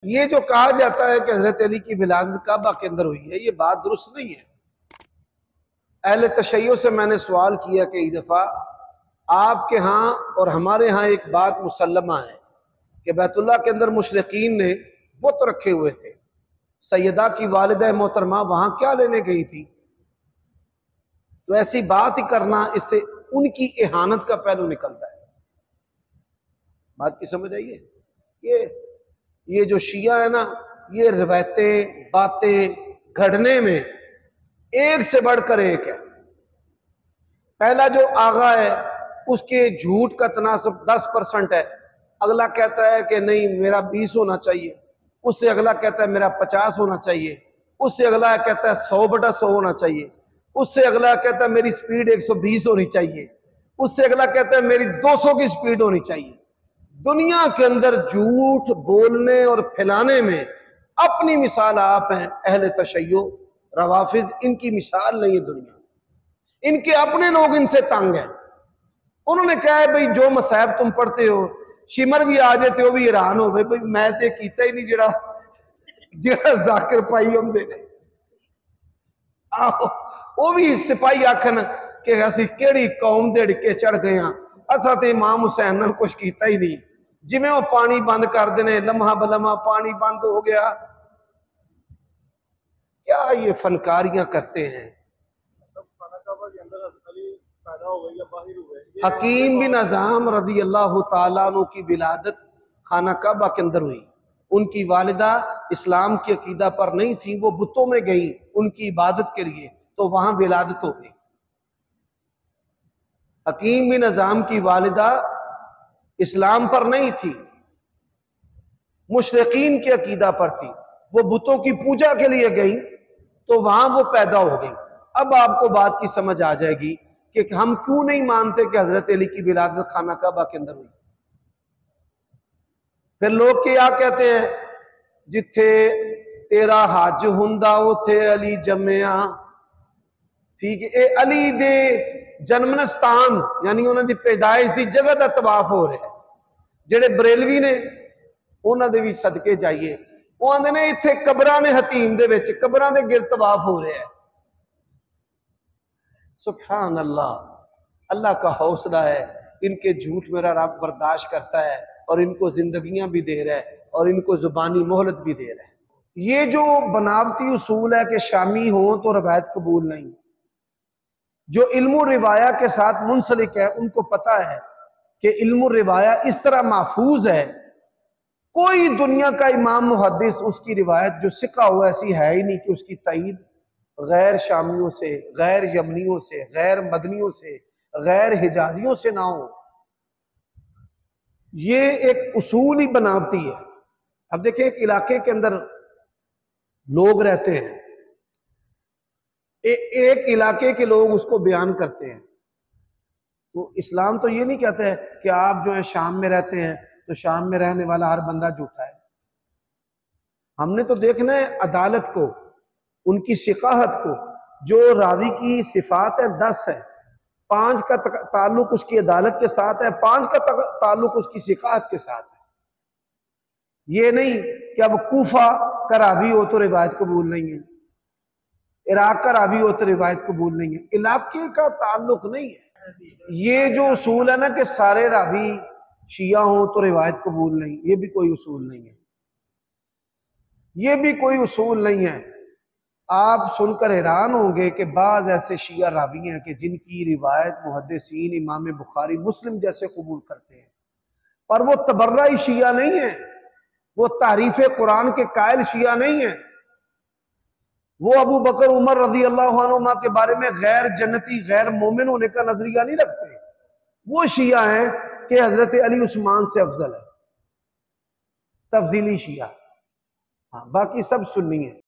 ये जो कहा जाता है कि हजरत अली की विलादत काबा के अंदर हुई है, ये बात दुरुस्त नहीं है। अहले तशय्यो से मैंने सवाल किया कि एक दफा आपके यहाँ और हमारे यहाँ एक बात मुसल्लमा है कि बैतुल्लाह के अंदर मुशरिकीन ने बुत रखे हुए थे, सैयदा की वालिदा मोहतरमा वहां क्या लेने गई थी? तो ऐसी बात ही करना, इससे उनकी इहानत का पहलू निकलता है। बात की समझ आइए। ये जो शिया है ना, ये रिवायतें बातें घड़ने में एक से बढ़कर एक है। पहला जो आगा है उसके झूठ का तनासब 10% है, अगला कहता है कि नहीं मेरा 20 होना चाहिए, उससे अगला कहता है मेरा 50 होना चाहिए, उससे अगला कहता है 100/100 होना चाहिए, उससे अगला कहता है मेरी स्पीड 120 होनी चाहिए, उससे अगला कहता है मेरी 200 की स्पीड होनी चाहिए। दुनिया के अंदर झूठ बोलने और फैलाने में अपनी मिसाल आप हैं। अहले तशय्यो रवाफिज, इनकी मिसाल नहीं है दुनिया। इनके अपने लोग इनसे तंग हैं। उन्होंने कहा है भाई जो मसाहब तुम पढ़ते हो, शिमर भी आ जाते हो भी हैरान हो भाई मैं तो कीता ही नहीं जेड़ा जाकिर पाई होंगे ने। आहो वो भी सिपाही आखन कि असी केड़ी कौम दे ढिके चढ़ गए हाँ, असा तो इमाम हुसैन नाल कुछ कीता ही नहीं। जिवें वो पानी बंद कर देने, लम्हा बलम्हा पानी बंद हो गया। क्या ये फनकारियां करते हैं? हकीम बिन अज़ाम रज़ी अल्लाह तआला अन्हु की विलादत खाना काबा के अंदर हुई। उनकी वालिदा इस्लाम की अकीदा पर नहीं थी, वो बुतों में गई उनकी इबादत के लिए, तो वहां विलादत हो गई। हकीम बिन अज़ाम की वालिदा इस्लाम पर नहीं थी, मुशरिकीन की अकीदा पर थी, वो बुतों की पूजा के लिए गई तो वहां वो पैदा हो गई। अब आपको बात की समझ आ जाएगी कि हम क्यों नहीं मानते कि हजरत अली की विलादत खाना काबा के अंदर हुई। फिर लोग क्या कहते हैं, जिथे तेरा हज हुंदा उथे अली जम्मिया। ठीक है, अली दे जन्म स्थान यानी उन्होंने पैदाइश की जगह का तवाफ हो रहा है। जेडे बरेलवी ने उन्होंने भी सदके जाइए, वो आंदे ने इत्थे कबरां ने हतीम दे विच कबरां दे गिर तवाफ हो रहा है। सुभान अल्लाह, अल्लाह का हौसला है। इनके झूठ मेरा रब बर्दाश्त करता है और इनको जिंदगियां भी दे रहा है और इनको जुबानी मोहलत भी दे रहा है। ये जो बनावटी उसूल है कि शामी हो तो रवायत कबूल नहीं, जो इल्मु रिवाया के साथ मुंसलिक है उनको पता है कि इल्मु रिवाया इस तरह महफूज है, कोई दुनिया का इमाम मुहद्दिस उसकी रिवायत जो सिक्का हुआ ऐसी है ही नहीं कि उसकी तईद गैर शामियों से, गैर यमनियों से, गैर मदनियों से, गैर हिजाजियों से ना हो। ये एक उसूल ही बनावटी है। अब देखिए, एक इलाके के अंदर लोग रहते हैं, एक इलाके के लोग उसको बयान करते हैं, तो इस्लाम तो ये नहीं कहता है कि आप जो है शाम में रहते हैं तो शाम में रहने वाला हर बंदा झूठा है। हमने तो देखना है अदालत को, उनकी सिकाहत को। जो रावी की सिफात है 10 है, 5 का ताल्लुक उसकी अदालत के साथ है, 5 का ताल्लुक उसकी सिकाहत के साथ है। ये नहीं कि अब कूफा का रावी हो तो रिवायत कबूल नहीं है, इराक का रावी हो तो रिवायत कबूल नहीं है। इलाके का ताल्लुक नहीं है। ये जो उसूल है ना कि सारे रावी शिया हो तो रिवायत कबूल नहीं, ये भी कोई उसूल नहीं है। ये भी कोई उसूल नहीं है। आप सुनकर हैरान होंगे कि बाज ऐसे शिया रावी हैं कि जिनकी रिवायत मुहद्दिसीन इमाम बुखारी मुस्लिम जैसे कबूल करते हैं, पर वो तबर्राई शिया नहीं है, वो तारीफ कुरान के कायल शिया नहीं है। वो अबू बकर उमर रजी अल्लाह अन्हुमा के बारे में गैर जन्नती गैर मोमिन होने का नजरिया नहीं रखते। वो शिया हैं कि हजरत अली उस्मान से अफजल है, तफजीली शिया। हाँ, बाकी सब सुन्नी है।